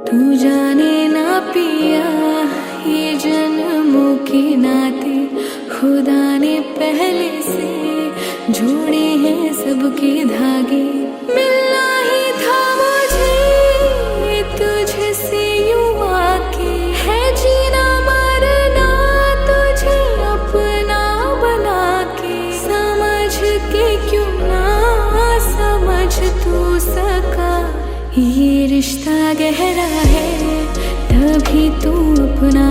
तू जाने ना पिया, ये जन्मों के नाते खुदा ने पहले से जोड़े हैं सबके धागे। मिलना ही था मुझे तुझसे यूं आके, है जीना मरना तुझे अपना बना के। समझ के क्यों ना समझ तू सका, ये रिश्ता गहरा है तभी तू अपना